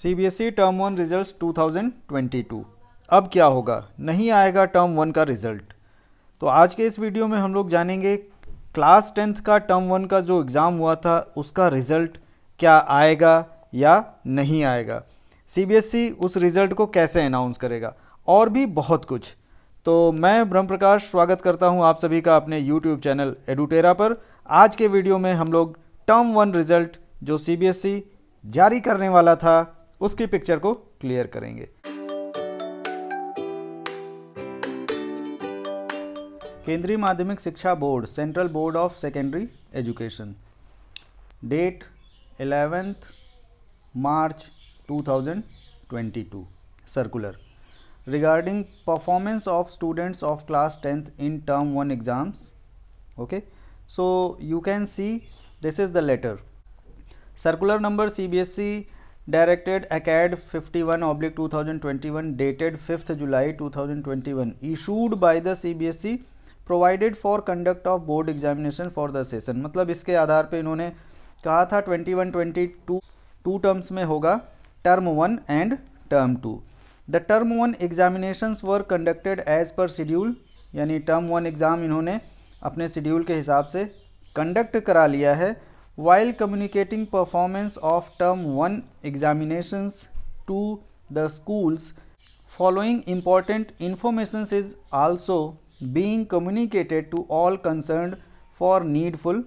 CBSE term one results 2022। अब क्या होगा, नहीं आएगा टर्म वन का रिजल्ट। तो आज के इस वीडियो में हम लोग जानेंगे क्लास 10th का टर्म वन का जो एग्ज़ाम हुआ था उसका रिज़ल्ट क्या आएगा या नहीं आएगा, सीबीएसई उस रिज़ल्ट को कैसे अनाउंस करेगा और भी बहुत कुछ। तो मैं ब्रह्म प्रकाश स्वागत करता हूं आप सभी का अपने यूट्यूब चैनल एडुटेरा पर। आज के वीडियो में हम लोग टर्म वन रिज़ल्ट जो सीबीएसई जारी करने वाला था उसकी पिक्चर को क्लियर करेंगे। केंद्रीय माध्यमिक शिक्षा board, central board of secondary education, date 11th March 2022, circular regarding performance of students of class 10th in term 1 exams. Okay, so you can see this is the letter. Circular number CBSE directed ACAD 51/2021 dated 5th July 2021 issued by the CBSE provided for conduct of board examination for the session। मतलब इसके आधार पे इन्होंने कहा था 21-22 to terms में होगा, term 1 and term 2। The term 1 examinations were conducted as per schedule, यानी term 1 exam इन्होंने अपने शेड्यूल के हिसाब से कंडक्ट करा लिया है। While communicating performance of term 1 examinations to the schools following important informations is also being communicated to all concerned for needful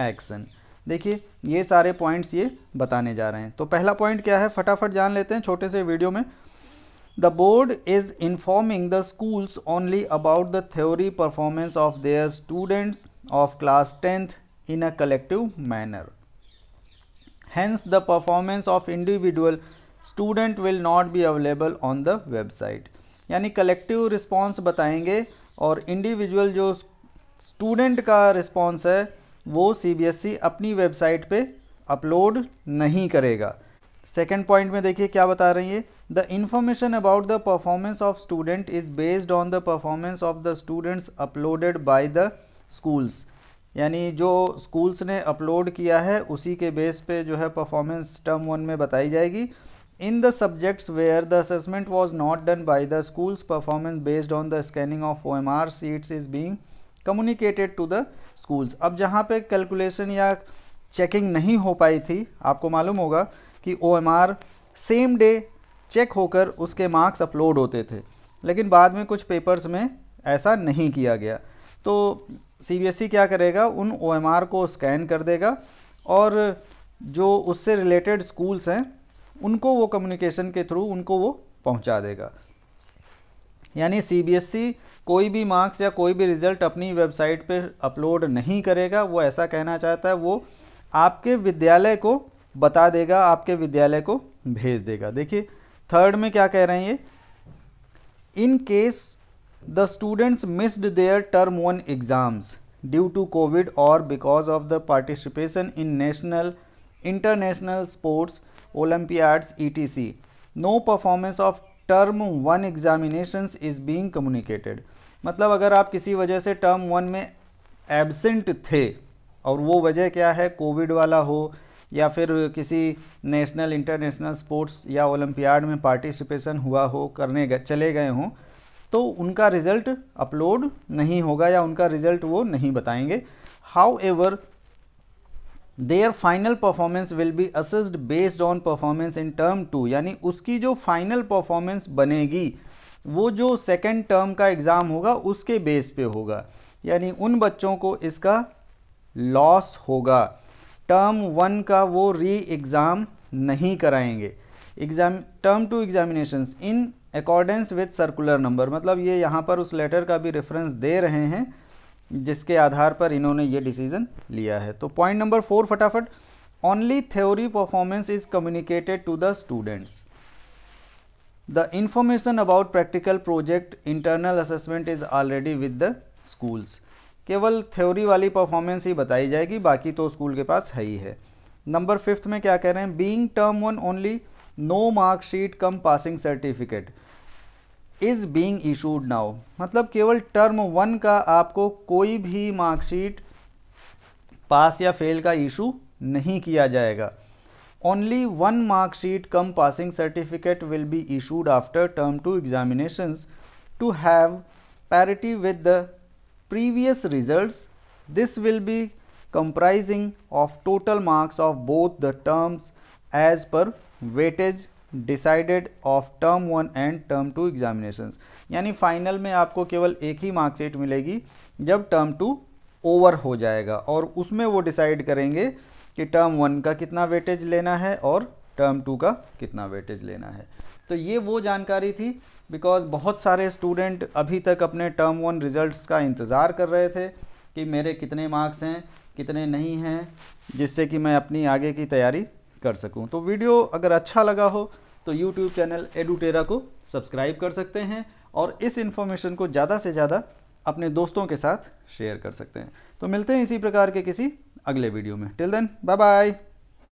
action. देखिए ये सारे पॉइंट्स ये बताने जा रहे हैं। तो पहला पॉइंट क्या है, फटाफट जान लेते हैं छोटे से वीडियो में। The board is informing the schools only about the theory performance of their students of class 10th in a collective manner. Hence the performance of individual student will not be available on the website। यानी collective response बताएंगे और individual जो student का response है वो CBSE अपनी website पे upload नहीं करेगा। सेकेंड पॉइंट में देखिए क्या बता रही है, the information about the performance of student is based on the performance of the students uploaded bye the schools. यानी जो स्कूल्स ने अपलोड किया है उसी के बेस पे जो है परफॉर्मेंस टर्म 1 में बताई जाएगी। In the subjects where the assessment was not done by the schools, performance based on the scanning of OMR sheets is being communicated to the schools. अब जहाँ पे कैलकुलेशन या चेकिंग नहीं हो पाई थी, आपको मालूम होगा कि OMR सेम डे चेक होकर उसके मार्क्स अपलोड होते थे, लेकिन बाद में कुछ पेपर्स में ऐसा नहीं किया गया। तो सीबीएसई क्या करेगा, उन OMR को स्कैन कर देगा और जो उससे रिलेटेड स्कूल्स हैं उनको वो कम्युनिकेशन के थ्रू उनको वो पहुंचा देगा। यानी सीबीएसई कोई भी मार्क्स या कोई भी रिज़ल्ट अपनी वेबसाइट पे अपलोड नहीं करेगा। वो ऐसा कहना चाहता है, वो आपके विद्यालय को बता देगा, आपके विद्यालय को भेज देगा। देखिए थर्ड में क्या कह रहे हैं ये, in case the students missed their term 1 exams due to COVID or because of the participation in national, international sports, Olympiads, etc. No performance of term 1 examinations is being communicated। मतलब अगर आप किसी वजह से टर्म 1 में absent थे और वो वजह क्या है, कोविड वाला हो या फिर किसी नेशनल इंटरनेशनल स्पोर्ट्स या ओलंपियाड में पार्टिसिपेशन हुआ हो, करने चले गए हों, तो उनका रिज़ल्ट अपलोड नहीं होगा या उनका रिज़ल्ट वो नहीं बताएंगे। How ever there final performance will be assessed based on performance in term 2। यानी उसकी जो फाइनल परफॉर्मेंस बनेगी वो जो सेकेंड टर्म का एग्ज़ाम होगा उसके बेस पे होगा। यानी उन बच्चों को इसका लॉस होगा, टर्म 1 का वो री एग्ज़ाम नहीं कराएंगे। Term 2 examinations in accordance with circular number, मतलब ये यहाँ पर उस लेटर का भी रेफरेंस दे रहे हैं जिसके आधार पर इन्होंने ये डिसीजन लिया है। तो पॉइंट नंबर 4 फटाफट, only theory performance is communicated to the students. The information about practical project internal assessment is already with the schools. केवल थ्योरी वाली परफॉर्मेंस ही बताई जाएगी, बाकी तो स्कूल के पास है ही है। नंबर 5 में क्या कह रहे हैं, being term 1 only no marksheet cum passing certificate is being issued now. मतलब केवल टर्म 1 का आपको कोई भी मार्कशीट पास या फेल का इशू नहीं किया जाएगा। only one mark sheet cum passing certificate will be issued after term 2 examinations to have parity with the previous results. This will be comprising of total marks of both the terms as per weightage decided of term 1 and term 2 examinations. यानी final में आपको केवल एक ही marksheet मिलेगी जब term 2 over हो जाएगा और उसमें वो डिसाइड करेंगे कि टर्म 1 का कितना वेटेज लेना है और टर्म 2 का कितना वेटेज लेना है। तो ये वो जानकारी थी, बिकॉज बहुत सारे स्टूडेंट अभी तक अपने टर्म 1 रिजल्ट्स का इंतज़ार कर रहे थे कि मेरे कितने मार्क्स हैं कितने नहीं हैं, जिससे कि मैं अपनी आगे की तैयारी कर सकूं। तो वीडियो अगर अच्छा लगा हो तो यूट्यूब चैनल एडुटेरा को सब्सक्राइब कर सकते हैं और इस इन्फॉर्मेशन को ज़्यादा से ज़्यादा अपने दोस्तों के साथ शेयर कर सकते हैं। तो मिलते हैं इसी प्रकार के किसी अगले वीडियो में। Till then bye bye.